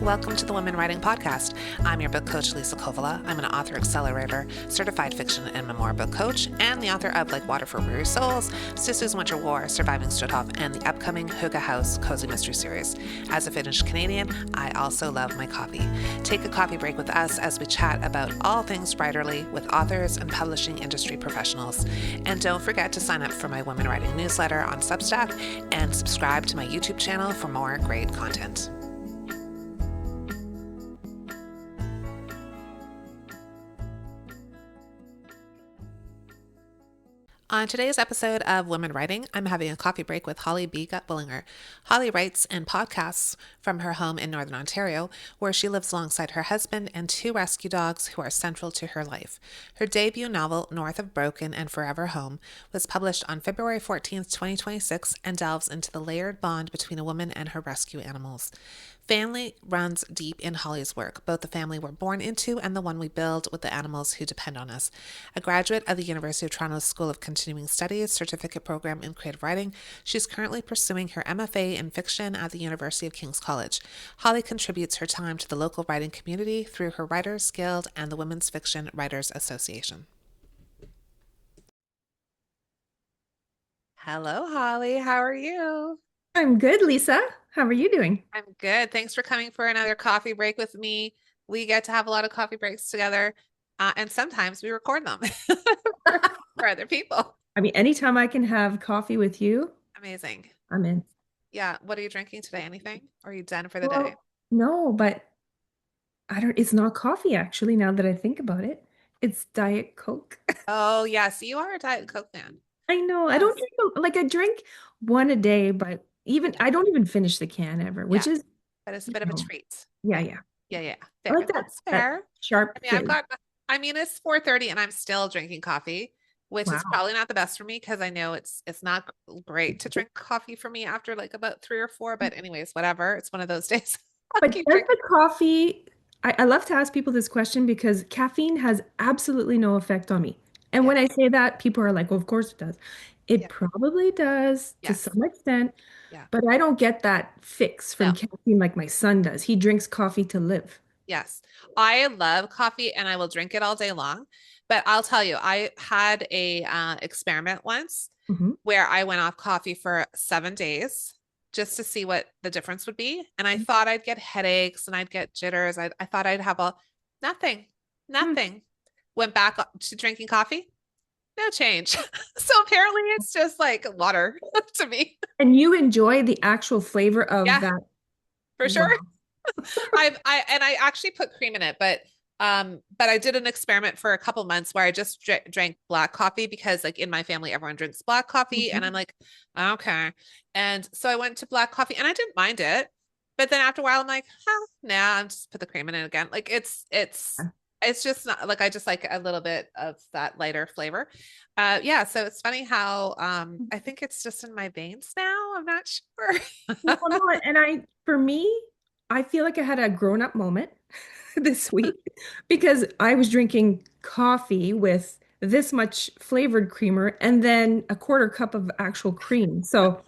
welcome to the Women Writing Podcast. I'm your book coach, Lisa Kovala. I'm an author accelerator, certified fiction and memoir book coach, and the author of Like Water for Weary Souls, Sisters Winter War, Surviving Struthoff, and the upcoming Hygge House Cozy Mystery Series. As a Finnish Canadian, I also love my coffee. Take a coffee break with us as we chat about all things writerly with authors and publishing industry professionals. And don't forget to sign up for my Women Writing newsletter on Substack and subscribe to my YouTube channel for more great content. On today's episode of Women Writing, I'm having a coffee break with Holly B. Bullinger. Holly writes and podcasts from her home in Northern Ontario, where she lives alongside her husband and two rescue dogs who are central to her life. Her debut novel, North of Broken and Forever Home, was published on February 14th, 2026, and delves into the layered bond between a woman and her rescue animals. Family runs deep in Holly's work, both the family we're born into and the one we build with the animals who depend on us. A graduate of the University of Toronto's School of Continuing Studies certificate program in creative writing, she's currently pursuing her MFA in fiction at the University of King's College. Holly contributes her time to the local writing community through her Writers Guild and the Women's Fiction Writers Association. Hello, Holly. How are you? I'm good, Lisa. How are you doing? I'm good. Thanks for coming for another coffee break with me. We get to have a lot of coffee breaks together, and sometimes we record them for other people. I mean, anytime I can have coffee with you, Amazing. I'm in. Yeah. What are you drinking today? Anything? Or are you done for the Well, day? no, but it's not coffee actually, now that I think about it. It's Diet Coke. Oh, yes. You are a Diet Coke fan. I know. I Yes. don't I drink one a day, but I don't even finish the can ever, which is, But it's a you bit of a know, treat. yeah, Yeah. yeah. Yeah. Yeah. I Fair. like that, That's that fair. sharp I mean, flavor. it's 4:30 and I'm still drinking coffee, which is Wow. probably not the best for me because I know it's not great to drink coffee for me after like about 3 or 4. But anyways, whatever. It's one of those days. I'll But keep does drinking. the coffee, I love to ask people this question because caffeine has absolutely no effect on me. And Yeah. when I say that, people are like, well, of course it does. It Yeah. probably does to Yes. some extent, Yeah. but I don't get that fix from No. caffeine like my son does. He drinks coffee to live. Yes. I love coffee and I will drink it all day long. But I'll tell you, I had a experiment once Mhm. where I went off coffee for 7 days just to see what the difference would be. And I thought I'd get headaches and I'd get jitters. I thought I'd have nothing, Mm. nothing. Went back to drinking coffee, no change. So apparently it's just like water to me. And you enjoy the actual flavor of Yeah, that. for Wow. sure. I actually put cream in it, but I did an experiment for a couple months where I just drank black coffee because like in my family everyone drinks black coffee and I'm Mhm. like, okay. And so I went to black coffee and I didn't mind it. But then after a while I'm like, nah, I'm just put the cream in it again. Like it's just not like I just like a little bit of that lighter flavor. Yeah, so it's funny how I think it's just in my veins now. I'm not sure. Well, no, and for me, I feel like I had a grown-up moment this week because I was drinking coffee with this much flavored creamer and then a quarter cup of actual cream. So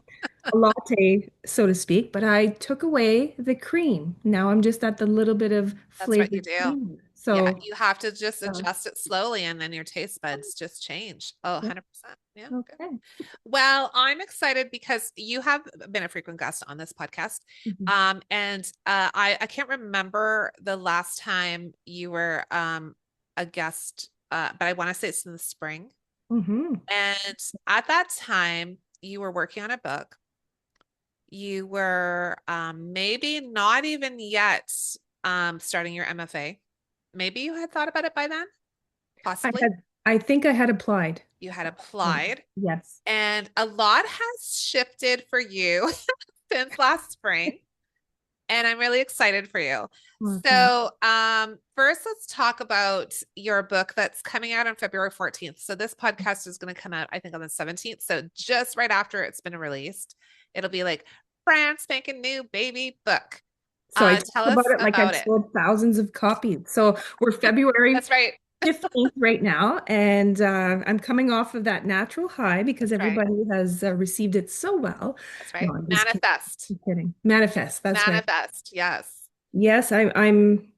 a latte, so to speak, but I took away the cream. Now I'm just at the little bit of That's what you flavored do. cream. Yeah, So, you have to just uh, adjust it slowly and then your taste buds just change. Oh, yeah, 100%. Yeah, good. okay. Well, I'm excited because you have been a frequent guest on this podcast. Mhm. And I can't remember the last time you were a guest, but I want to say it's in the spring. Mhm. And at that time, you were working on a book. You were maybe not even yet starting your MFA. Maybe you had thought about it by then, I possibly. had, I think I had applied. You had Oh, applied, yes. and a lot has shifted for you since last spring, and I'm really excited for you. Okay. So, first, let's talk about your book that's coming out on February 14th. So, this podcast is going to come out, I think, on the 17th. So, just right after it's been released, it'll be like brand spanking new baby book. So I talk Tell about us it like about I've it. sold thousands of copies. So we're February That's right. 15th right now, and I'm coming off of that natural high because That's right. everybody has received it so well. That's No, right. I'm just kidding. Manifest. I'm kidding. Manifest, that's right. Manifest. Yes. Yes, I'm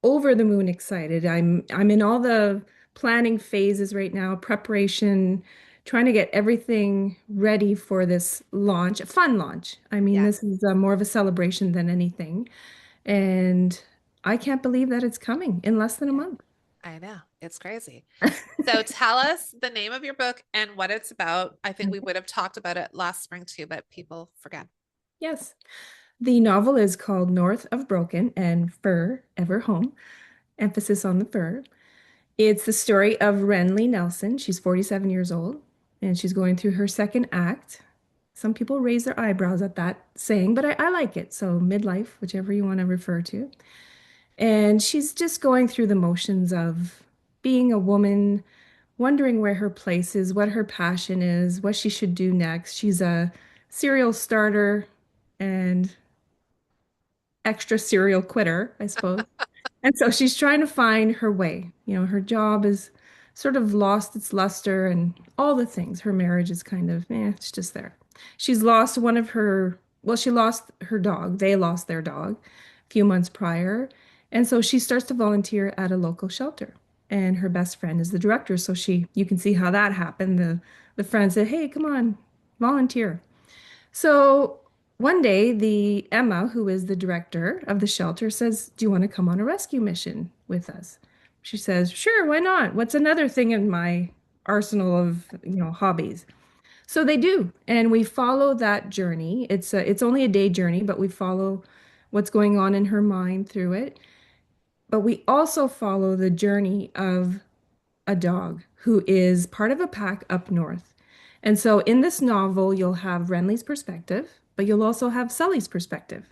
over the moon excited. I'm in all the planning phases right now, preparation, trying to get everything ready for this launch, a fun launch. I mean, Yes, this is more of a celebration than anything. And I can't believe that it's coming in less than a yeah, month. I know. It's crazy. So tell us the name of your book and what it's about. I think we would have talked about it last spring too, but people forget. Yes. The novel is called North of Broken and Fur Ever Home, emphasis on the fur. It's the story of Renley Nelson. She's 47 years old and she's going through her second act. Some people raise their eyebrows at that saying, but I like it. So, midlife, whichever you want to refer to. And she's just going through the motions of being a woman, wondering where her place is, what her passion is, what she should do next. She's a serial starter and extra serial quitter, I suppose. And so she's trying to find her way. You know, her job is sort of lost its luster and all the things. Her marriage is kind of, it's just there. She's lost one of her, well, she lost her dog. They lost their dog a few months prior. And so she starts to volunteer at a local shelter. And her best friend is the director. So you can see how that happened. The friend said, "Hey, come on, volunteer." So one day, the Emma, who is the director of the shelter, says, "Do you want to come on a rescue mission with us?" She says, "Sure, why not? What's another thing in my arsenal of, hobbies?" So they do, and we follow that journey. It's only a day journey, but we follow what's going on in her mind through it. But we also follow the journey of a dog who is part of a pack up north. And so in this novel, you'll have Renly's perspective, but you'll also have Sully's perspective.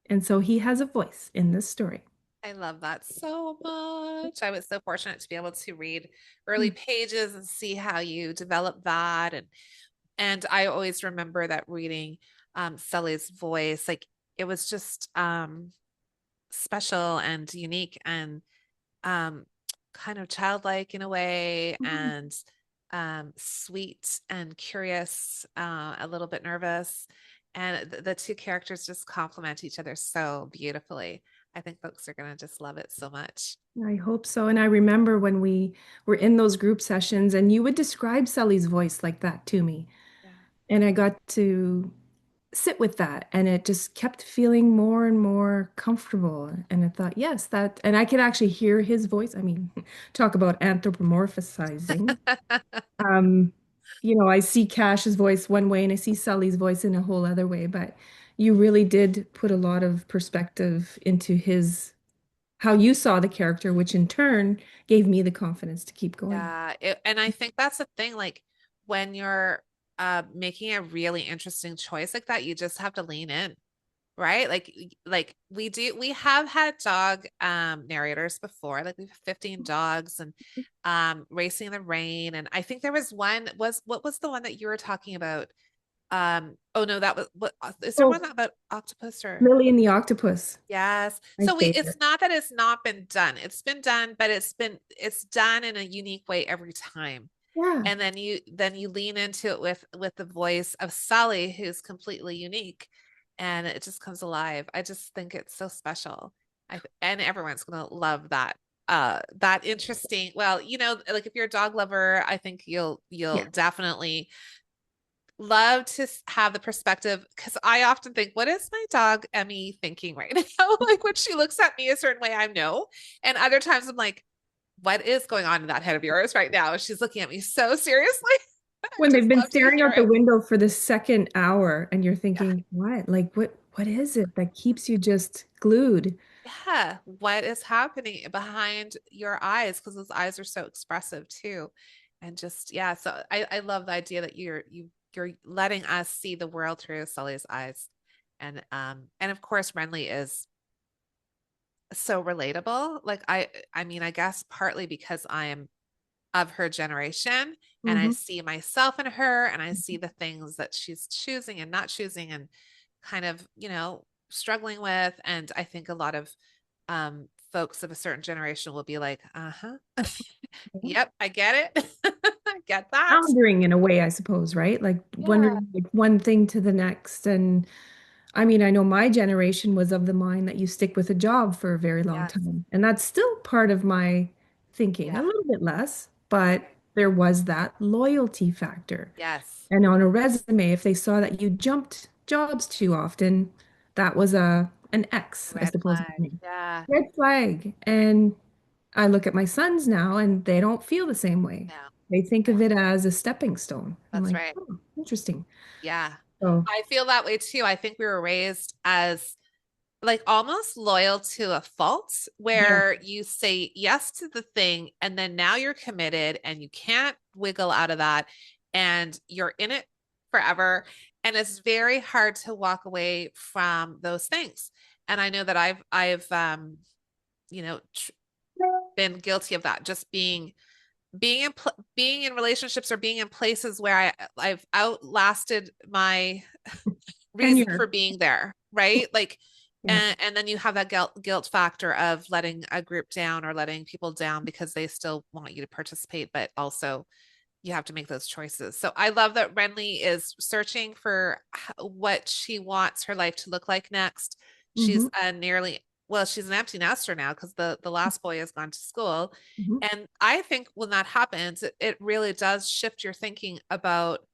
And so he has a voice in this story. I love that so much. I was so fortunate to be able to read early Mm. pages and see how you develop that. And I always remember that reading Sully's voice, like it was just special and unique and um kind of childlike in a way and sweet and curious, a little bit nervous. And the two characters just complement each other so beautifully. I think folks are going to just love it so much. I hope so. And I remember when we were in those group sessions and you would describe Sully's voice like that to me. Yeah. And I got to sit with that and it just kept feeling more and more comfortable. And I thought, yes, that, and I could actually hear his voice. I mean, talk about anthropomorphizing. Um, I see Cash's voice one way and I see Sully's voice in a whole other way, but you really did put a lot of perspective into how you saw the character, which in turn gave me the confidence to keep going. Yeah, and I think that's the thing, like when you're making a really interesting choice like that, you just have to lean in, right? Like we have had dog narrators before, like we have 15 dogs and Racing in the Rain. And I think there was one was what was the one that you were talking about? Oh no, that was what is there one Oh, about octopus or Lily and the Octopus, yes. my So it's favorite. not that it's not been done. It's been done, but it's done in a unique way every time. Yeah. And then you lean into it with the voice of Sully, who's completely unique, and it just comes alive. I just think it's so special. And everyone's gonna love that. That interesting. Well, like if you're a dog lover, I think you'll Yeah. definitely love to have the perspective because I often think, what is my dog Emmy thinking right now? Like when she looks at me a certain way, I know. And other times I'm like, what is going on in that head of yours right now? She's looking at me so seriously. I When they've just been love to staring hear out the it. window for the second hour and you're Yeah. thinking, what? Like what is it that keeps you just glued? Yeah. What is happening behind your eyes? Because those eyes are so expressive too. And just, yeah. So I love the idea that you're letting us see the world through Sully's eyes. And of course Renly is so relatable. Like I mean, I guess partly because I am of her generation and I Hmm. see myself in her and I see the things that she's choosing and not choosing and kind of, struggling with. And I think a lot of folks of a certain generation will be like, uh-huh. Yep, I get it. I get that. Floundering in a way, I suppose, right? Like Yeah. wondering like one thing to the next. And I mean, I know my generation was of the mind that you stick with a job for a very long Yes. time. And that's still part of my thinking, a Yeah. little bit less, but there was that loyalty factor. Yes. And on a resume, if they saw that you jumped jobs too often, that was an X, I Red suppose. flag. Yeah. Red flag. And I look at my sons now and they don't feel the same way. No. They think No. of it as a stepping stone. I'm That's like, right. oh, interesting. Yeah. So, I feel that way too. I think we were raised as like almost loyal to a fault yeah. where you say yes to the thing and then now you're committed and you can't wiggle out of that and you're in it forever. And it's very hard to walk away from those things. And I know that I've you know, been guilty of that, just being in relationships or being in places where I've outlasted my And reason you're, for being there, right? Like, yeah. and then you have that guilt factor of letting a group down or letting people down because they still want you to participate, but also you have to make those choices. So I love that Renly is searching for what she wants her life to look like next. She's Hmm. she's an empty nester now because the last boy has gone to school. Hmm. And I think when that happens, it really does shift your thinking about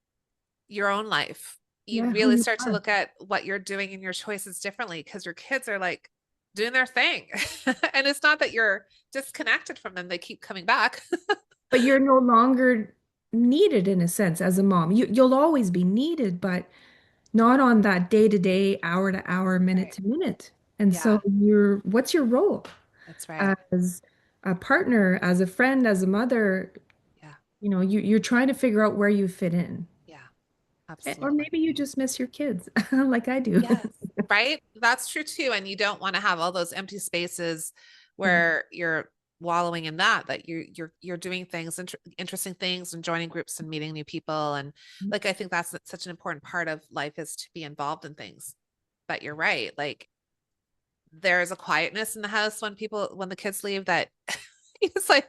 your own life. You Yeah, who really you start to are. look at what you're doing and your choices differently because your kids are like doing their thing. And it's not that you're disconnected from them, they keep coming back. But you're no longer needed in a sense as a mom. You'll always be needed, but not on that day to day, hour to hour, minute Right. to minute. And Yeah, so what's your role that's right. as a partner, as a friend, as a mother? Yeah. You're trying to figure out where you fit in. Yeah, Or absolutely. maybe you just miss your kids like I do. Yes. Right? That's true too. And you don't want to have all those empty spaces Yeah. where you're wallowing in that you're doing things, interesting things and joining groups and meeting new people. And like I think that's such an important part of life is to be involved in things. But you're right. Like there's a quietness in the house when the kids leave that it's like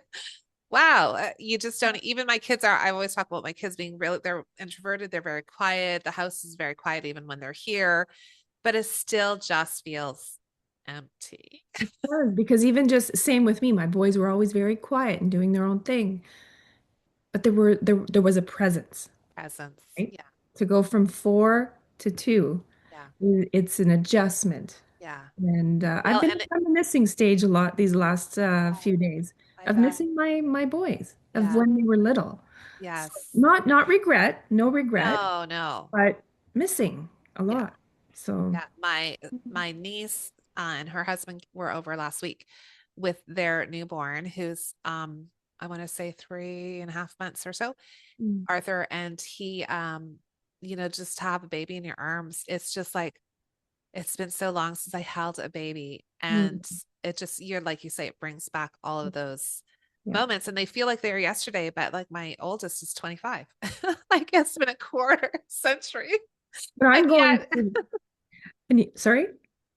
wow, you just don't even my kids are I always talk about my kids being really they're introverted, they're very quiet, the house is very quiet even when they're here, but it still just feels empty. Does, because even just same with me, my boys were always very quiet and doing their own thing, but there was a presence, Presence. right? Yeah. To go from 4 to 2, Yeah. it's an adjustment. Yeah. And I've Well, been and in the missing stage a lot these last few days I of bet. missing my boys of Yeah. when they were little. So Yes. not regret, no regret, No, no. but missing a Yeah. lot. So Yeah. My niece and her husband were over last week with their newborn, who's I want to say 3.5 months or so. mm, Arthur, and he just to have a baby in your arms, it's just like it's been so long since I held a baby. mm, And it just you're like you say, it brings back all of those yeah. moments and they feel like they were yesterday, but like my oldest is 25. Like it's been a quarter century. But And I'm going yet, through, sorry?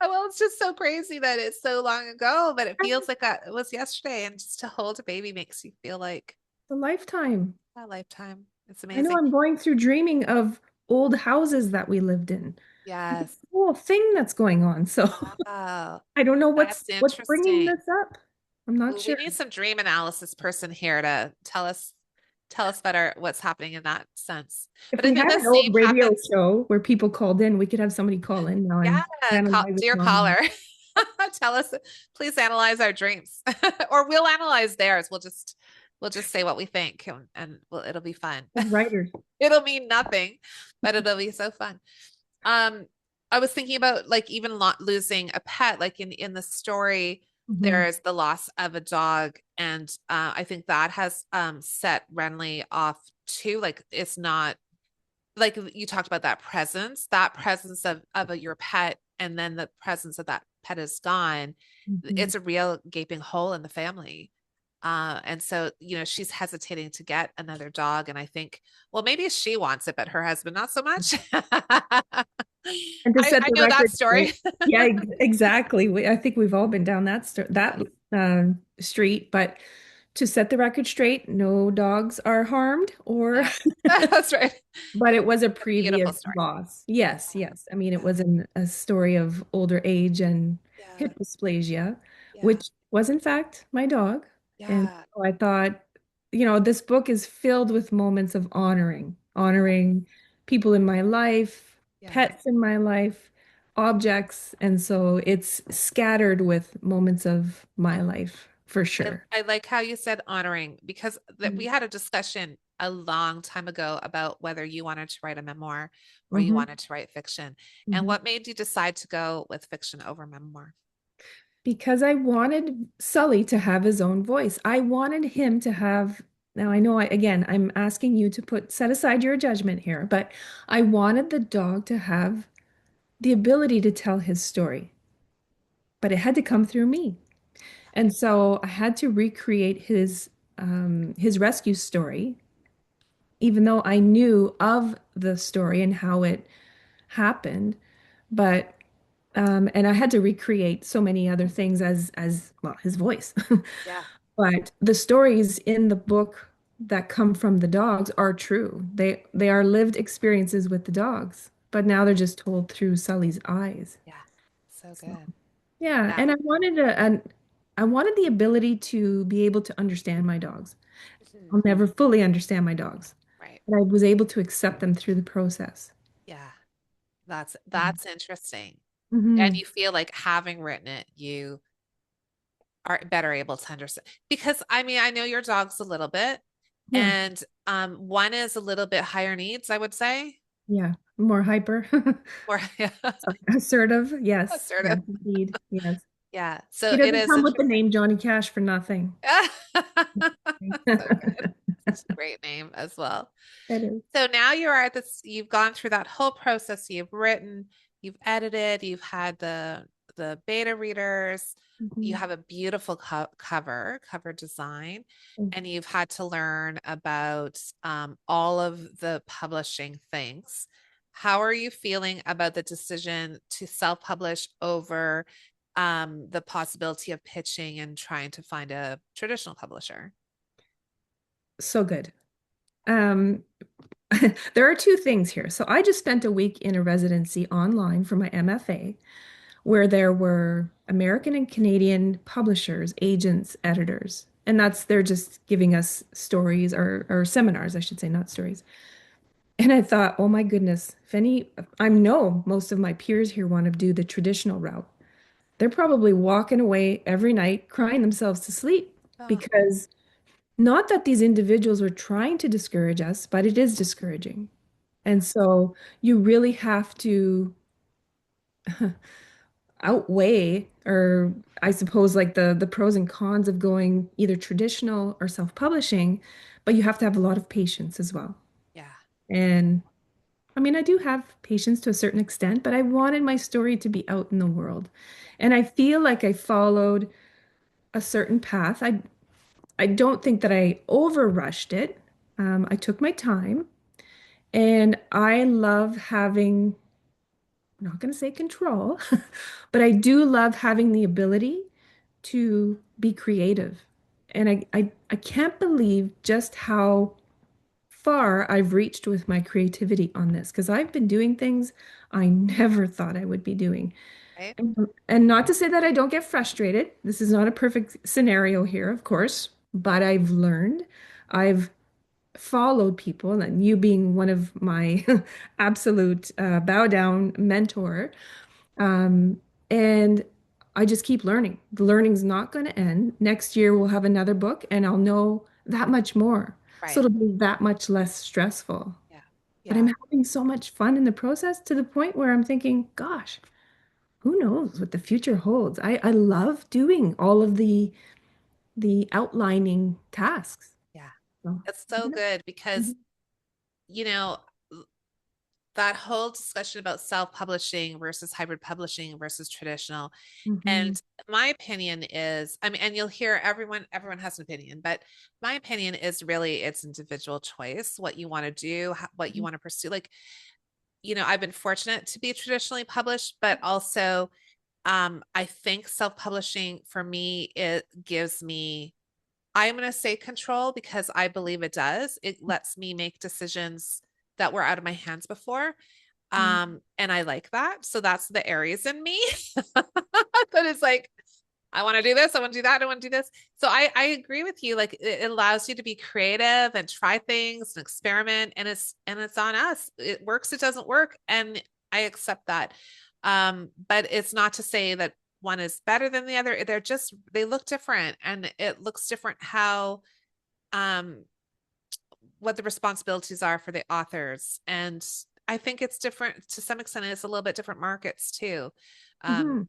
well, it's just so crazy that it's so long ago, but it feels like it was yesterday. And just to hold a baby makes you feel like A lifetime. a lifetime. It's I know amazing. I'm going through dreaming of old houses that we lived in. It's Yes. a whole thing that's going on. So Wow. I don't know That's what's bringing interesting. this up. I'm not Ooh, we sure. need some dream analysis person here to tell us better what's happening in that sense. If But I we think had the an old same radio happens. show where people called in, we could have somebody call in now and Yeah, analyze it dear on. caller, tell us, please analyze our dreams, or we'll analyze theirs. We'll just say what we think, and it'll be fun. As writers. It'll mean nothing, but it'll be so fun. Um, I was thinking about like even losing a pet, like in the story, Mhm. there's the loss of a dog, and I think that has set Renly off too. Like it's not like you talked about that presence of your pet, and then the presence of that pet is gone. Mhm. It's a real gaping hole in the family. And so, she's hesitating to get another dog. And I think, well, maybe she wants it, but her husband, not so much. I, And to set I the know that record story. straight. Yeah, exactly. I think we've all been down that Yes. street, but to set the record straight, no dogs are harmed or No, that's right. but it was a A beautiful previous story. boss. Yes, yes. I mean, it Yeah, was a story of older age and yeah, hip dysplasia, yeah, which was in fact my dog. And yeah, so I thought, this book is filled with moments of honoring people in my life, yeah. pets in my life, objects. And so it's scattered with moments of my life for sure. I like how you said honoring because that we Mhm. had a discussion a long time ago about whether you wanted to write a memoir or you Mhm. wanted to write fiction. And Mhm. what made you decide to go with fiction over memoir? Because I wanted Sully to have his own voice. I wanted him to have, now I know again, I'm asking you to set aside your judgment here, but I wanted the dog to have the ability to tell his story, but it had to come through me. And so I had to recreate his rescue story, even though I knew of the story and how it happened. But and I had to recreate so many other things as well, his voice. Yeah, But the stories in the book that come from the dogs are true. They are lived experiences with the dogs, but now they're just told through Sully's eyes. yeah. So So, good. yeah, Yeah. and I wanted the ability to be able to understand my dogs. Mhm. I'll never fully understand my dogs, Right. but I was able to accept them through the process. Yeah. That's interesting. And Hmm. you feel like having written it, you are better able to understand because I mean, I know your dog's a little bit Yeah, and one is a little bit higher needs, I would say. yeah, more hyper, Or yeah, assertive. Yes, assertive. yes, indeed. Yes. Yeah. He So it doesn't is come with the interesting. name Johnny Cash for nothing. So good. Such a great name as well. It is. So now you are at this, you've gone through that whole process. You've written, you've edited, you've had the beta readers, you Mhm. have a beautiful cover design, Thank and you. you've had to learn about all of the publishing things. How are you feeling about the decision to self-publish over the possibility of pitching and trying to find a traditional publisher? So good. Um, there are two things here. So I just spent a week in a residency online for my MFA, where there were American and Canadian publishers, agents, editors. And they're just giving us stories or seminars, I should say, not stories. And I thought, oh my goodness, if any, I know most of my peers here want to do the traditional route. They're probably walking away every night crying themselves to sleep Oh, because not that these individuals were trying to discourage us, but it is discouraging. yeah, And so you really have to outweigh, or I suppose like the pros and cons of going either traditional or self-publishing, but you have to have a lot of patience as well. yeah, And I mean, I do have patience to a certain extent, but I wanted my story to be out in the world. And I feel like I followed a certain path. I don't think that I over rushed it. I took my time, and I love having, I'm not going to say control, but I do love having the ability to be creative. And I can't believe just how far I've reached with my creativity on this because I've been doing things I never thought I would be doing. right. And not to say that I don't get frustrated. This is not a perfect scenario here, of course, but I've learned. I've followed people, and you being one of my absolute bow down mentor. Um, and I just keep learning. The learning's not going to end. Next year, we'll have another book, and I'll know that much more. So Right. it'll be that much less stressful. Yeah. But I'm Yeah. having so much fun in the process to the point where I'm thinking, gosh, who knows what the future holds? I love doing all of the outlining tasks. Yeah. So, It's so good because, mhm, you know, that whole discussion about self-publishing versus hybrid publishing versus traditional. mhm, And my opinion is, I mean, and you'll hear everyone has an opinion, but my opinion is really it's individual choice, what you want to do, what you mhm. want to pursue. Like, I've been fortunate to be traditionally published, but also I think self-publishing for me, it gives me I'm going to say control because I believe it does. It lets me make decisions that were out of my hands before. Mm-hmm. And I like that. So that's the Aries in me that is like, I want to do this. I want to do that. I want to do this. So I agree with you. Like it allows you to be creative and try things and experiment. And it's on us. It works. It doesn't work. And I accept that. But it's not to say that one is better than the other. They look different, and it looks different how, um, what the responsibilities are for the authors. And I think it's different to some extent. It's a little bit different markets too. And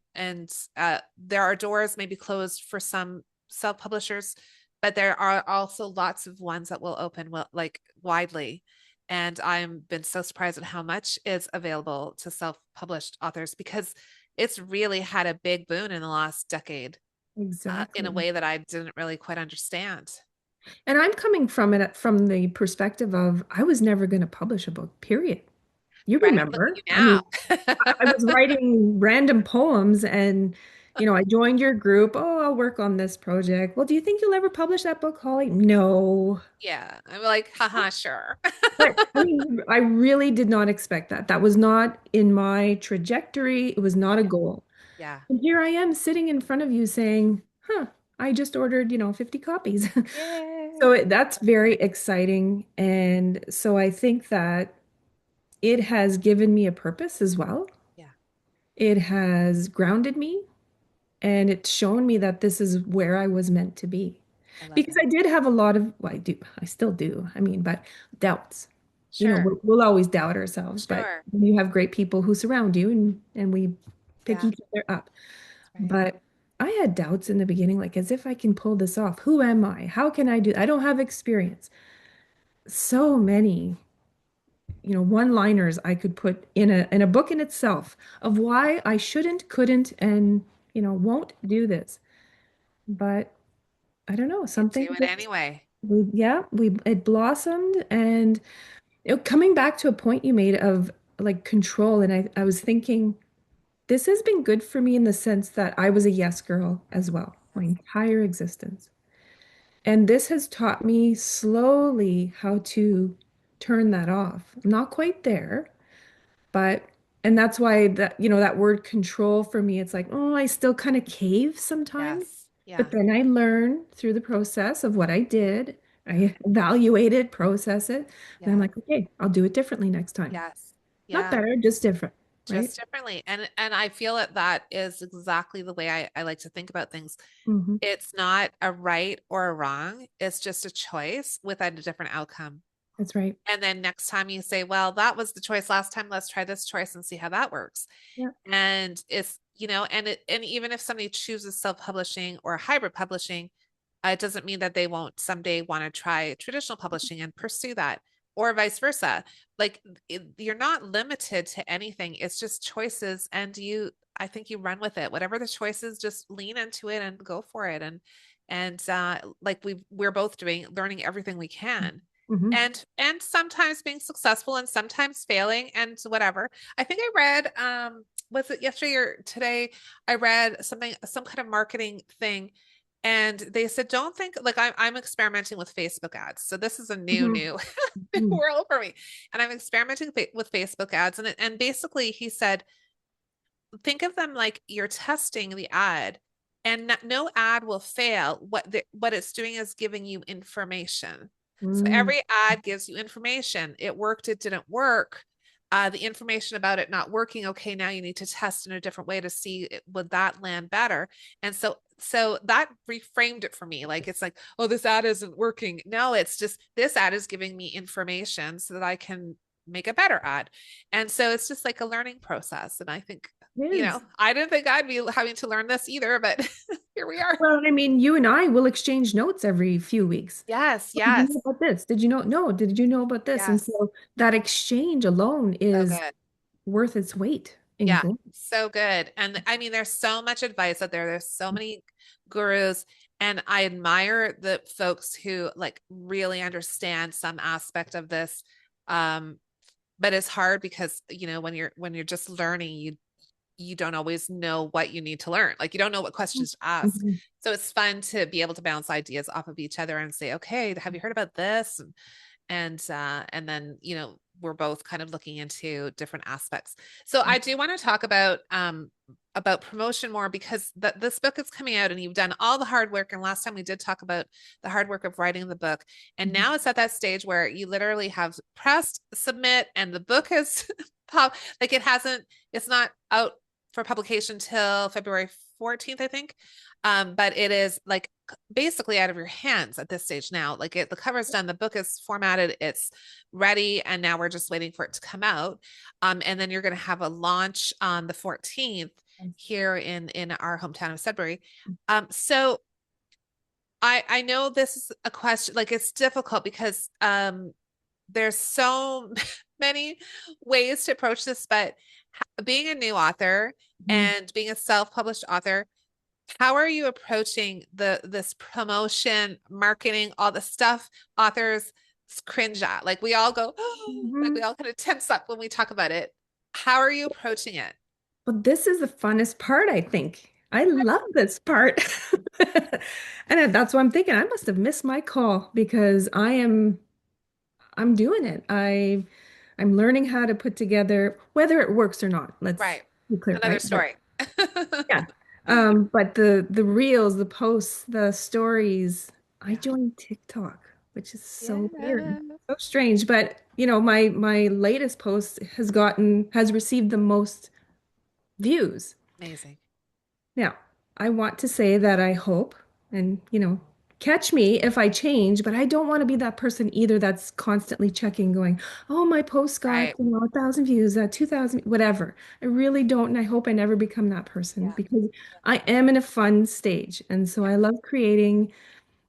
there are doors maybe closed for some self-publishers, but there are also lots of ones that will open like widely. And I've been so surprised at how much is available to self-published authors because it's really had a big boon in the last decade, in a Exactly. way that I didn't really quite understand. And I'm coming from it from the perspective of I was never going to publish a book, period. You Right? Look at remember. you I mean, now. I was writing random poems and, I joined your group. Oh, I'll work on this project. Well, do you think you'll ever publish that book, Holly? No. Yeah. I'm like, haha, sure. But I mean, I really did not expect that. That was not in my trajectory. It was not a goal. Yeah. And here I am sitting in front of you saying, huh, I just ordered, 50 copies. So Yay. that's very exciting. And so I think that it has given me a purpose as well. Yeah. It has grounded me and it's shown me that this is where I was meant to be. I love Because it. I did have a lot of, well, I still do. I mean, but doubts. Sure. We'll always doubt ourselves, but Sure. you have great people who surround you and we pick Yeah. each other up. That's right. But I had doubts in the beginning, like as if I can pull this off. Who am I? How can I do? I don't have experience. So many, one-liners I could put in a book in itself of why I shouldn't, couldn't, and won't do this. But I don't know, You something do it just anyway. we it blossomed and coming back to a point you made of like control, and I was thinking this has been good for me in the sense that I was a yes girl as well, my Yes. entire existence. And this has taught me slowly how to turn that off. I'm not quite there, but and that's why that word control for me, it's like, oh, I still kind of cave sometimes. Yes. Yeah. But then I learn through the process of what I did. Yeah. I evaluate it, process it, and I'm Yeah. like, okay, I'll do it differently next time. Yes. Not Yeah. better, just different, right? Just differently. And I feel that that is exactly the way I like to think about things. Hmm. It's not a right or a wrong. It's just a choice with a different outcome. That's right. And then next time you say, well, that was the choice last time. Let's try this choice and see how that works. Yeah. And and even if somebody chooses self-publishing or hybrid publishing, it doesn't mean that they won't someday want to try traditional publishing and pursue that, or vice versa. Like you're not limited to anything. It's just choices, and I think you run with it. Whatever the choice is, just lean into it and go for it. And like we're both doing, learning everything we can. Hmm. And sometimes being successful and sometimes failing and whatever. I think I read was it yesterday or today? I read some kind of marketing thing, and they said, don't think like I'm experimenting with Facebook ads. So this is a new Hmm. world for me. And I'm experimenting with Facebook ads. And basically he said, think of them like you're testing the ad, and no ad will fail. What it's doing is giving you information. So Mm. every ad gives you information. It worked, it didn't work. The information about it not working. Okay, now you need to test in a different way to see would that land better. And so that reframed it for me. Like it's like, oh, this ad isn't working. No, it's just this ad is giving me information so that I can make a better ad. And so it's just like a learning process. And I think, It is. I didn't think I'd be having to learn this either, but here we are. Well, I mean, you and I will exchange notes every few weeks. Yes, Oh, did you know yes, about this? Did you know? No, did you know about this? And yes. so that exchange alone So is good. worth its weight in Yeah, gold. so good. And I mean, there's so much advice out there. There's so many gurus, and I admire the folks who like really understand some aspect of this. Um, but it's hard because, when you're just learning, you don't always know what you need to learn. Like you don't know what questions to ask. Mhm. So it's fun to be able to bounce ideas off of each other and say, okay, have you heard about this? And then, we're both kind of looking into different aspects. So I do want to talk about promotion more because this book is coming out and you've done all the hard work. And last time we did talk about the hard work of writing the book. And Mhm. now it's at that stage where you literally have pressed, submit, and the book is like it's not out for publication till February 14th, I think. But it is like basically out of your hands at this stage now. Like the cover's done, the book is formatted, it's ready, and now we're just waiting for it to come out. And then you're going to have a launch on the 14th here in our hometown of Sudbury. So I know this is a question, like it's difficult because there's so many ways to approach this, but being a new author Mhm. and being a self-published author, how are you approaching this promotion, marketing, all the stuff authors cringe at? Like we all go, like we Mhm. all kind of tense up when we talk about it. How are you approaching it? Well, this is the funnest part, I think. I love this part. And that's what I'm thinking. I must have missed my call because I'm doing it. I'm learning how to put together whether it works or not. Let's Right. be clear, Another right? But story. yeah. But the reels, the posts, the stories, I Yeah. joined TikTok, which is so weird, Yeah. so strange. But my latest post has received the most views. Amazing. Now, I want to say that I hope, and catch me if I change, but I don't want to be that person either that's constantly checking, going, oh, my post got, Right. 1,000 views, 2,000, whatever. I really don't, and I hope I never become that person Yeah. because I am in a fun stage. And so Yeah. I love creating.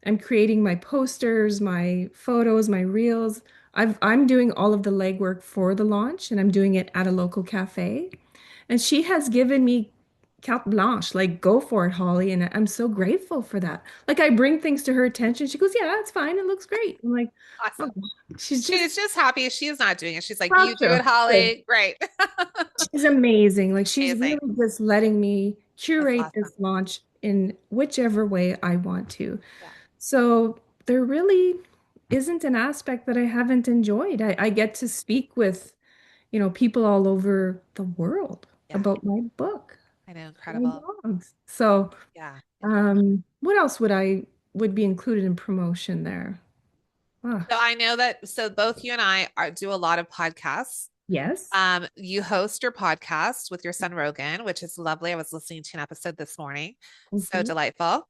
I'm creating my posters, my photos, my reels. I'm doing all of the legwork for the launch, and I'm doing it at a local cafe. And she has given me carte blanche, like go for it, Holly. And I'm so grateful for that. Like I bring things to her attention. She goes, yeah, it's fine. It looks great. I'm like, Awesome. oh, she's She's just just happy she's not doing it. She's like, not you do it, true. Good. Holly. Great. She's amazing. Like she's Amazing. really just letting me That's curate awesome. this launch in whichever way I want to. Yeah. So there really isn't an aspect that I haven't enjoyed. I get to speak with, people all over the world Yeah. about my book, I know. my Incredible. blogs. So, Yeah. Incredible. what else would be included in promotion there? Ah, So I know that so both you and I do a lot of podcasts. yes. You host your podcast with your son Rogan, which is lovely. I was listening to an episode this morning. Thank So you. delightful.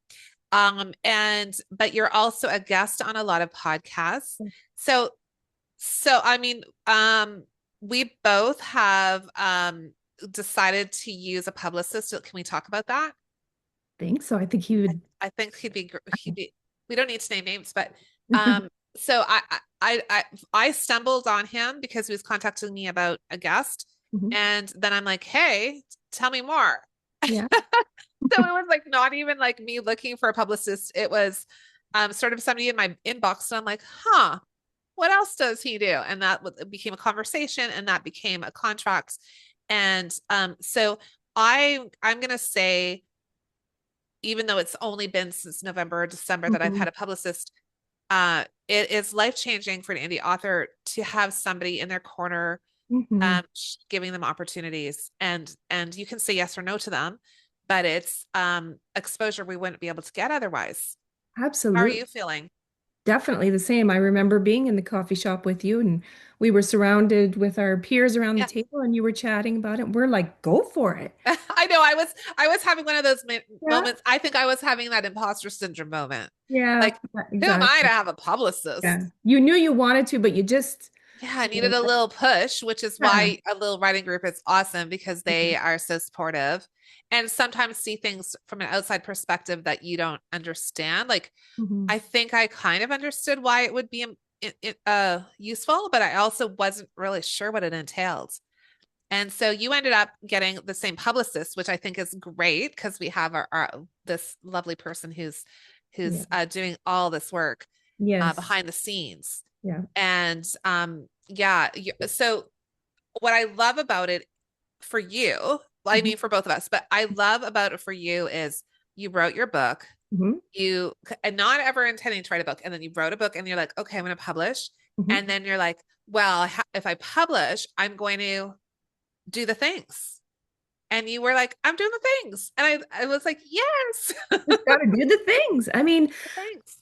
And but you're also a guest on a lot of podcasts. So I mean, we both have decided to use a publicist. So can we talk about that? Think so. I think he would. I think he'd be we don't need to name names, but um so I stumbled on him because he was contacting me about a guest Mhm. and then I'm like, "Hey, tell me more." Yeah. So it was like not even like me looking for a publicist. It was sort of somebody in my inbox and I'm like, "Huh, what else does he do?" And that became a conversation and that became a contract. And so I'm going to say even though it's only been since November or December that I've Mhm. had a publicist, it is life changing for an indie author to have somebody in their corner, Mhm. giving them opportunities, and you can say yes or no to them, but it's exposure we wouldn't be able to get otherwise. How are Absolutely. you feeling? Definitely the same. I remember being in the coffee shop with you, and we were surrounded with our peers around the Yeah, table, and you were chatting about it. We're like, go for it. I know. I was having one of those Yeah. moments. I think I was having that imposter syndrome moment. Yeah, Like, who am I to exactly. have a publicist? Yeah. You knew you wanted to, but you just, Yeah, I you needed a know, little push, which is yeah. why a little writing group is awesome because they are so supportive and sometimes see things from an outside perspective that you don't understand. Like, Mhm. I think I kind of understood why it would be useful, but I also wasn't really sure what it entailed. And so you ended up getting the same publicist, which I think is great because we have our this lovely person who's Yeah. doing all this work Yes. behind the scenes. Yeah. And yeah, so what I love about it for you well, I Mhm. mean, for both of us, but I love about it for you is you wrote your book, Mhm. you, and not ever intending to write a book. And then you wrote a book and you're like, okay, I'm going to publish. Mhm. And then you're like, well, if I publish, I'm going to do the things. And you were like, I'm doing the things. And I was like, yes, Just got to do the things. I mean, the things.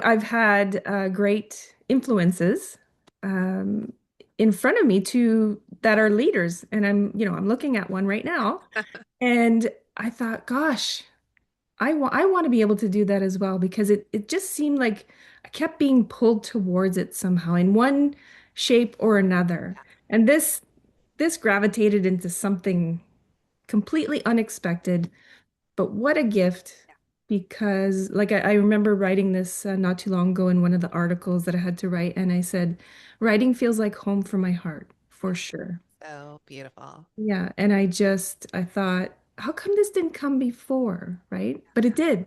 I've had great influences um, in front of me to that are leaders, and I'm looking at one right now, and I thought, gosh, I want to be able to do that as well because it just seemed like I kept being pulled towards it somehow in one shape or another, and this gravitated into something completely unexpected. But what a gift, because like I remember writing this not too long ago in one of the articles that I had to write, and I said, writing feels like home for my heart, Yeah. for sure. So beautiful. Yeah, and I thought, how come this didn't come before, right? But it did.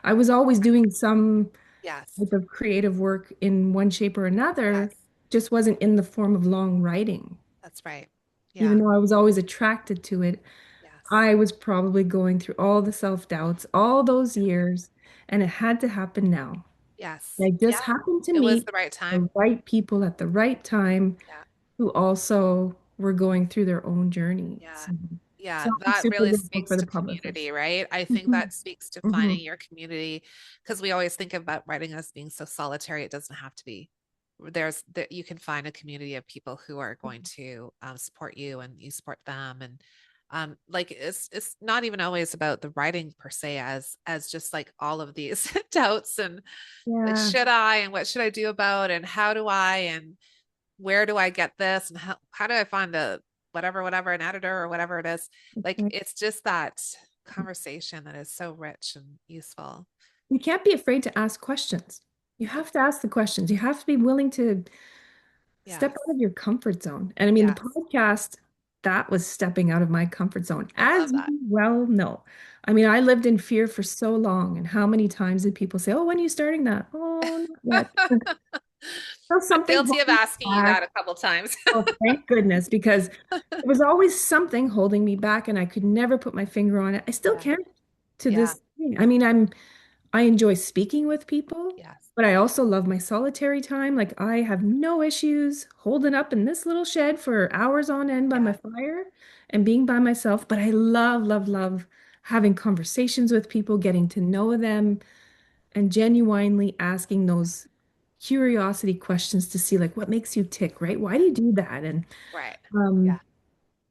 I was always doing some Yes. type of creative work in one shape or another, Yes. just wasn't in the form of long writing. That's right. Even Yeah. though I was always attracted to it, Yes. I was probably going through all the self-doubts all those years, and it had to happen now. Yes. I just Yeah. happened to It was meet the right time. the right people at the right time Yeah. who also were going through their own Yeah. journeys. So Yeah, I'm that super really grateful speaks for the to publicist. community, right? I think Hmm. that speaks to Hmm. finding your community because we always think about writing as being so solitary. It doesn't have to be. There's that you can find a community of people who are going to support you and you support them. And like it's not even always about the writing per se as just like all of these doubts and like Yeah, should I and what should I do about and how do I and where do I get this and how do I find a whatever an editor or whatever it is. that's Like right. it's just that conversation that is so rich and useful. You can't be afraid to ask questions. You have to ask the questions. You have to be willing to step Yes. out of your comfort zone. And I mean, the Yes. podcast, that was stepping out of my comfort zone, I love as that. you well know. I mean, I lived in fear for so long. And how many times did people say, oh, when are you starting that? Oh, not yet. So I'm something guilty of holding me asking you back. that a couple times. Oh, thank goodness, because there was always something holding me back and I could never put my finger on it. I still Yeah. can't to Yeah. this day. I mean, I enjoy speaking with people, Yes. but I also love my solitary time. Like I have no issues holding up in this little shed for hours on end by my Yeah. fire and being by myself. But I love, love, love having conversations with people, getting to know them, and genuinely asking those curiosity questions to see like what makes you tick, right? Why do you do that? And Right. Yeah. um,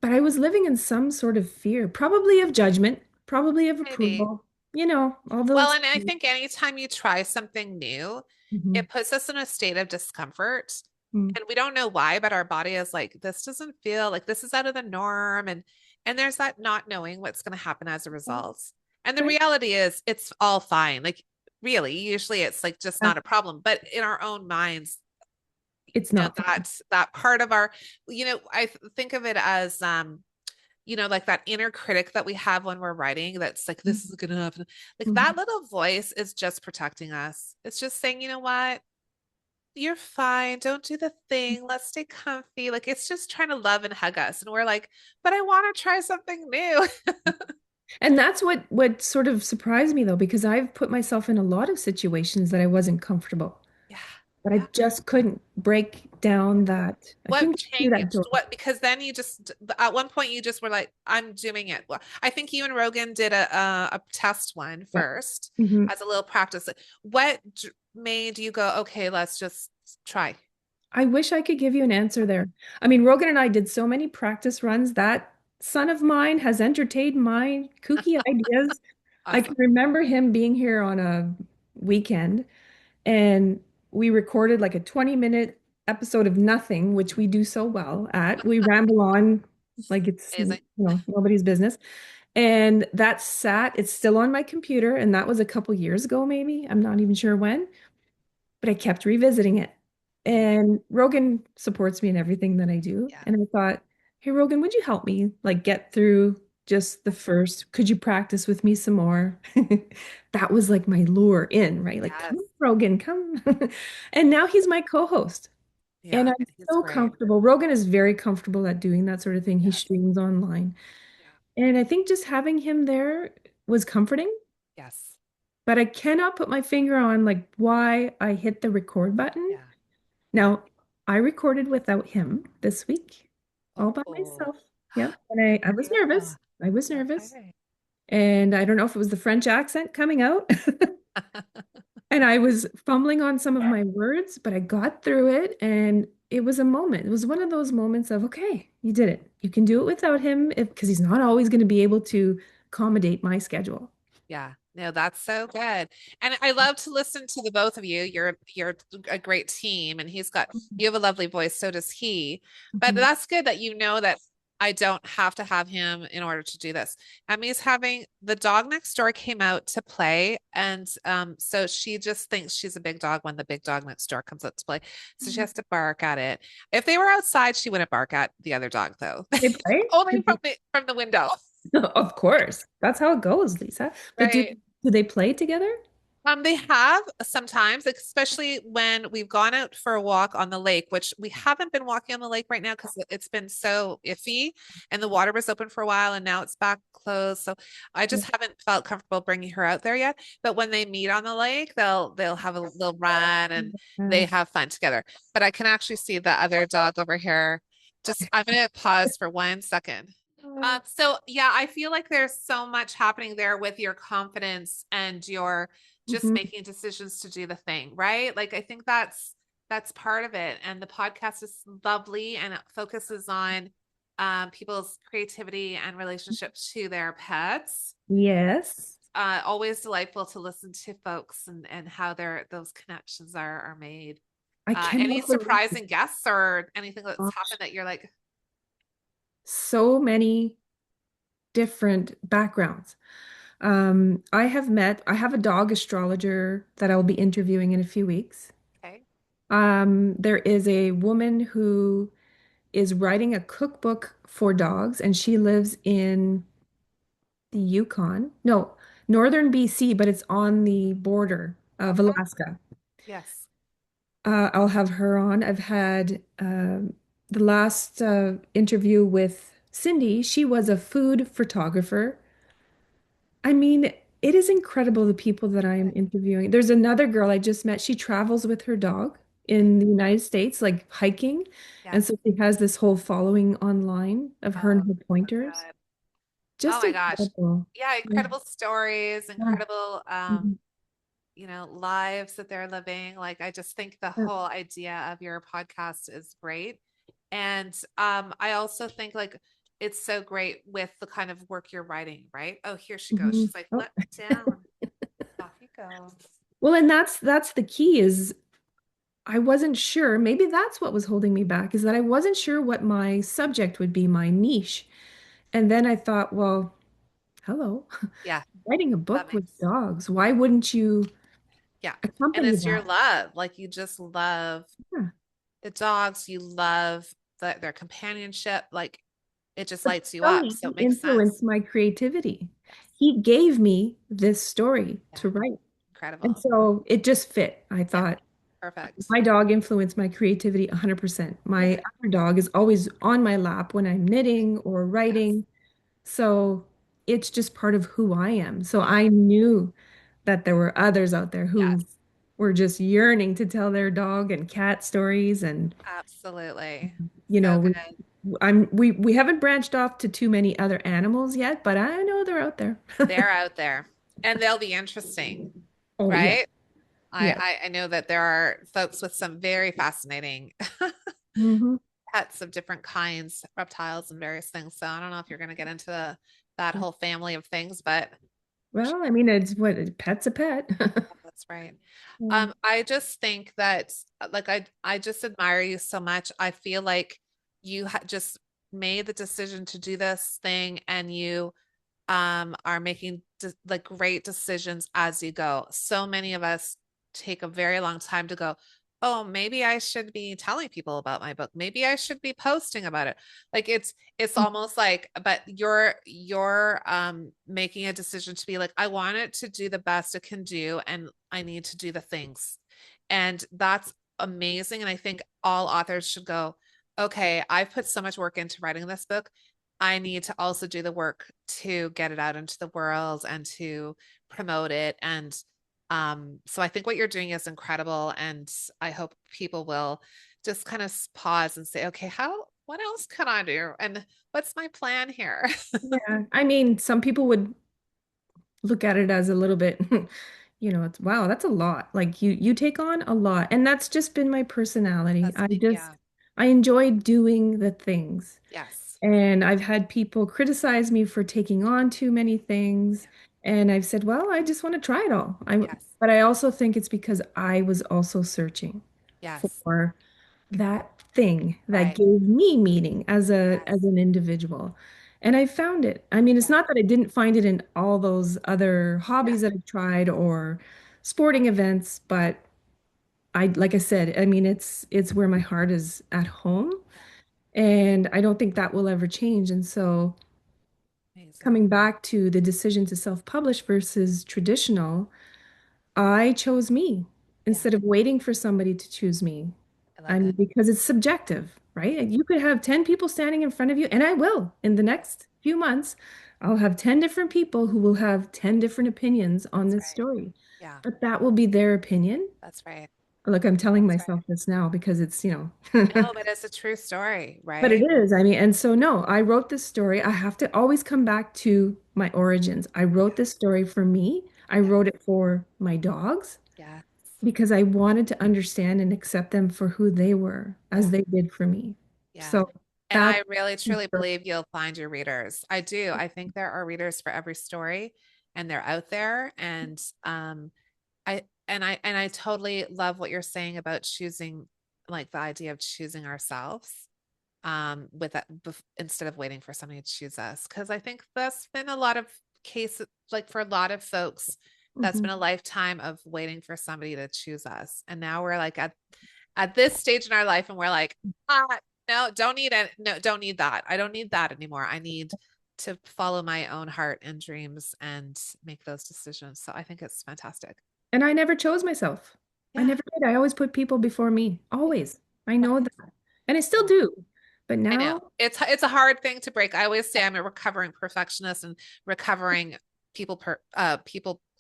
but I was living in some sort of fear, probably of judgment, probably of Maybe. approval, all Well, those. and I think anytime you try something new, Mhm. it puts us in a state of discomfort. Mhm. And we don't know why, but our body is like, this doesn't feel like this is out of the norm. And there's that not knowing what's going to happen as a result. And the Right? reality is it's all fine. Like really, usually it's like just Yeah, not a problem. But in our own minds, it's you know, not fun. that part of our, I think of it as like that inner critic that we have when we're writing that's like this is gonna happen, like that Mhm. little voice is just protecting us. It's just saying, you know what, you're fine, don't do the thing, let's stay comfy. Like it's just trying to love and hug us and we're like, but I want to try something new. And that's what sort of surprised me though, because I've put myself in a lot of situations that I wasn't comfortable, Yeah. but I Yeah. just couldn't break down that. I What couldn't get through that changed? door. What, because then you just at one point you just were like, I'm doing it. Well, I think you and Rogan did a test one Yeah. first Mhm. as a little practice. What made you go, okay, let's just try? I wish I could give you an answer there. I mean, Rogan and I did so many practice runs. That son of mine has entertained my kooky ideas. I can Awesome. remember him being here on a weekend and we recorded like a 20-minute episode of nothing, which we do so well at. We ramble on like it's, Amazing. nobody's business. And it's still on my computer. And that was a couple years ago, maybe. I'm not even sure when, but I kept revisiting it. And Rogan supports me in everything that I do. Yeah. And I thought, hey, Rogan, would you help me like get through just the first? Could you practice with me some more? That was like my lure in, right? Like, Yes. come, Rogan, come. And now he's my co-host. And Yeah, I'm he's so great. comfortable. Rogan is very comfortable at doing that sort of thing. He Yes. streams online. Yeah. And I think just having him there was comforting, Yes. but I cannot put my finger on like why I hit the record button. Yeah. Now, I recorded without him this week, all by Oh. myself. Yep. And Good I for was you. nervous. I was nervous. Okay. And I don't know if it was the French accent coming out. And I was fumbling on some of my words, but I got through it and it was a moment. It was one of those moments of, okay, you did it. You can do it without him if because he's not always going to be able to accommodate my schedule. Yeah, no, that's so good. And I love to listen to the both of you. You're a great team and you have a lovely voice, so does he. But Mhm. that's good that you know that I don't have to have him in order to do this. Emmy's having the dog next door came out to play and so she just thinks she's a big dog when the big dog next door comes out to play. So she has to bark at it. If they were outside, she wouldn't bark at the other dog though. Did they play? Only from the window. Of course. That's how it goes, Lisa. But Right. do they play together? They have sometimes, especially when we've gone out for a walk on the lake, which we haven't been walking on the lake right now because it's been so iffy and the water was open for a while and now it's back closed. So I Yeah. just haven't felt comfortable bringing her out there yet. But when they meet on the lake, they'll have a little run and they Uh, have fun together. But I can actually see the other dog over here. Just I'm gonna pause for 1 second. So yeah, I feel like there's so much happening there with your confidence and your just mhm. making decisions to do the thing, right? Like I think that's part of it. And the podcast is lovely and it focuses on people's creativity and relationships to their pets. Yes. Always delightful to listen to folks and how those connections are made. I Any cannot believe surprising guests or anything that's happened gosh, that you're like, so many different backgrounds. I have a dog astrologer that I'll be interviewing in a few weeks. okay, There is a woman who is writing a cookbook for dogs, and she lives in the Yukon. No, northern BC, but it's on the border of okay, Alaska. yes, I'll have her on. I've had the last interview with Cindy. She was a food photographer. I mean, it is incredible the people that I am good, interviewing. There's another girl I just met. She travels with her dog okay, in the United States, like hiking. And yes. so she has this whole following online of her Oh, and her so pointers. good. Oh Just my gosh. incredible. Yeah, Yeah. incredible stories, Yeah. incredible Mhm. lives that they're living. Like I just think the Yeah. whole idea of your podcast is great. And I also think like it's so great with the kind of work you're writing, right? Oh, here she goes. Mhm. She's like, Oh. let me down. Off you go. Well, and that's the key is I wasn't sure. Maybe that's what was holding me back is that I wasn't sure what my subject would be, my niche. And then I thought, well, hello, Yeah, writing a that book with makes dogs. Why wouldn't you yeah. And accompany it's your that? love. Like you just love Yeah. the dogs, you love their companionship. Like it just But lights you up. Sully So it makes sense. influenced my creativity. Yes. He gave me this story Yeah. to write. And Incredible. so it just fit. I Yeah. thought Perfect. my dog influenced my creativity 100%. Yeah. My other dog is always on my lap when I'm knitting or Yes. writing. So it's just part of who I am. So Yeah. I knew that there were others out there who Yes. were just yearning to tell their dog and cat stories and Absolutely. you So know good. we haven't branched off to too many other animals yet, but I know they're out there. They're out there and they'll be interesting, Oh yeah. right? Yeah. I know that there are folks with some very fascinating Hmm. pets of different kinds, reptiles and various things. So I don't know if you're going to get into that whole family of things, but Well, I mean, it's what a pet's a pet. that's right. Mm. I just think that like I just admire you so much. I feel like you just made the decision to do this thing and you are making like great decisions as you go. So many of us take a very long time to go, oh, maybe I should be telling people about my book. Maybe I should be posting about it. Like it's almost like, but you're making a decision to be like, I want it to do the best it can do, and I need to do the things. And that's amazing. And I think all authors should go, okay, I've put so much work into writing this book. I need to also do the work to get it out into the world and to promote it. And so I think what you're doing is incredible. And I hope people will just kind of pause and say, okay, what else can I do? And what's my plan here? Yeah. I mean, some people would look at it as a little bit, it's wow, that's a lot. Like you take on a lot. And that's just been my personality. That's me. Yeah. I enjoy doing the things. Yes. And I've had people criticize me for taking on too many things. And I've said, well, I just want to try it all. Yes. But I also think it's because I was also searching Yes. for that thing that Right. gave me meaning as Yes. an individual. And I found it. I mean, it's Yeah. not that I didn't find it in all those other Yeah. hobbies that I've tried or sporting events, but like I said, I mean, it's where my heart is at home, Yeah. and I don't think that will ever change. And so Amazing. coming back to the decision to self-publish versus traditional, I chose me Yeah. instead of waiting for somebody to choose me. I I love mean, it. because it's subjective, right? Yeah. You could have 10 people standing in front of you, and I will in the Yes. next few months. I'll have 10 different people who will have 10 different opinions on That's this right. story, Yeah. but that will be their opinion. That's right. Look, I'm telling That's right. myself this now because it's, No, but it's a true story, but it right? is. I mean, and so no, I wrote this story. I have to always come back to my origins. I wrote Yeah. this story for me. I Yeah. wrote it for my dogs Yes. because I wanted to understand and accept them for who they were Yeah. as they did for me. Yeah. So And that I really truly believe you'll find your readers. I do. I think there are readers for every story and they're out there. And I totally love what you're saying about choosing, like the idea of choosing ourselves with that instead of waiting for somebody to choose us. Because I think that's been a lot of cases, like for a lot of folks, that's Mhm. been a lifetime of waiting for somebody to choose us. And now we're like at this stage in our life and we're like, ah, no, don't need it. No, don't need that. I don't need that anymore. I need to follow my own heart and dreams and make those decisions. So I think it's fantastic. And I never chose myself. I Yeah. never did. I always put people before me. Yeah. Always. I That know is, that. And I still yeah. do. But I know. now, It's a hard thing to break. I always say I'm a recovering perfectionist and recovering people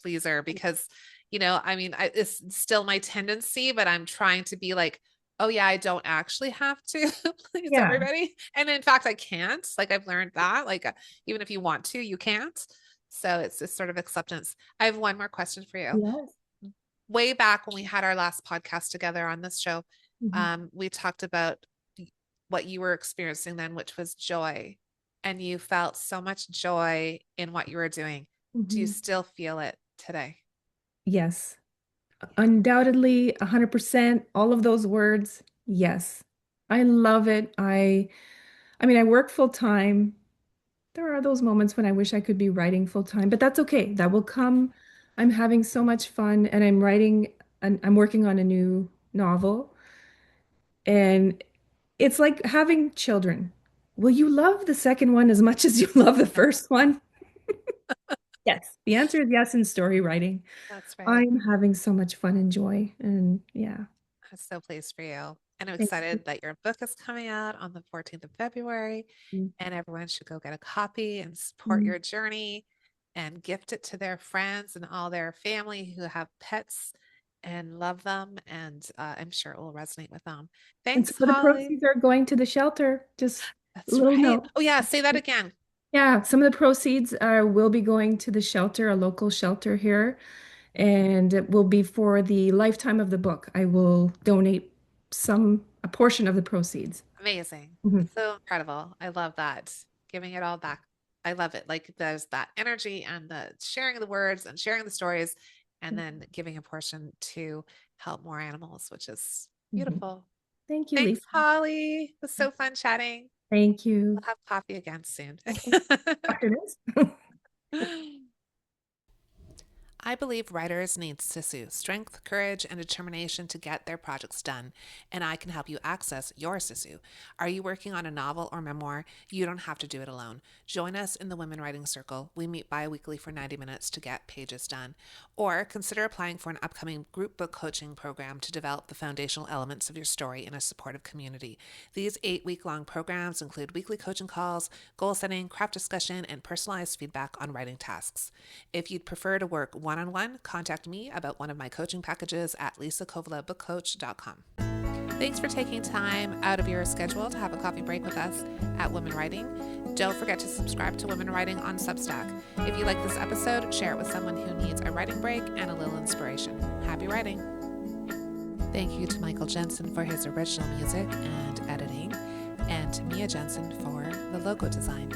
pleaser because I mean it's still my tendency, but I'm trying to be like, oh yeah, I don't actually have to please yeah. everybody. And in fact, I can't. Like I've learned that. Like even if you want to, you can't. So it's this sort of acceptance. I have one more question for you. Yes. Way back when we had our last podcast together on this show, Mhm. we talked about what you were experiencing then, which was joy. And you felt so much joy in what you were doing. Do you Mhm. still feel it today? Yes. Undoubtedly, 100%, all of those words, yes. I love it. I mean, I work full time. There are those moments when I wish I could be writing full time, but that's okay. That will come. I'm having so much fun and I'm working on a new novel, and it's like having children. Will you love the second one as much as you love the Yeah, first one? Yes. The answer is yes in story writing. that's right. I'm having so much fun and joy, and yeah. I'm so pleased for you. And I'm Thank excited that your book is coming out on the 14th of February, you. and everyone should go get a copy and support Mhm. your journey and gift it to their friends and all their family who have pets and love them. And I'm sure it will resonate with them. And some Thanks, of the Holly. proceeds are going to the shelter. Just a That's little right. note. Oh, yeah. Say that again. Yeah, some of the proceeds will be going to the shelter, a local shelter here, and it will be for the lifetime of the book. I will donate a portion of the proceeds. Amazing. Mhm. So incredible. I love that. Giving it all back. I love it. Like there's that energy and the sharing the words and sharing the stories and then giving a portion to help more animals, which is Mhm. beautiful. Thank you, Thanks, Lisa. Holly. It was so fun chatting. Thank you. We'll have coffee again soon. Okay. After this. I believe writers need sisu, strength, courage, and determination to get their projects done, and I can help you access your sisu. Are you working on a novel or memoir? You don't have to do it alone. Join us in the Women Writing Circle. We meet bi-weekly for 90 minutes to get pages done. Or consider applying for an upcoming group book coaching program to develop the foundational elements of your story in a supportive community. These 8-week-long programs include weekly coaching calls, goal setting, craft discussion, and personalized feedback on writing tasks. If you'd prefer to work one-on-one, contact me about one of my coaching packages at lisakovala.bookcoach.com. Thanks for taking time out of your schedule to have a coffee break with us at Women Writing. Don't forget to subscribe to Women Writing on Substack. If you like this episode, share it with someone who needs a writing break and a little inspiration. Happy writing! Thank you to Michael Jensen for his original music and editing, and to Mia Jensen for the logo design.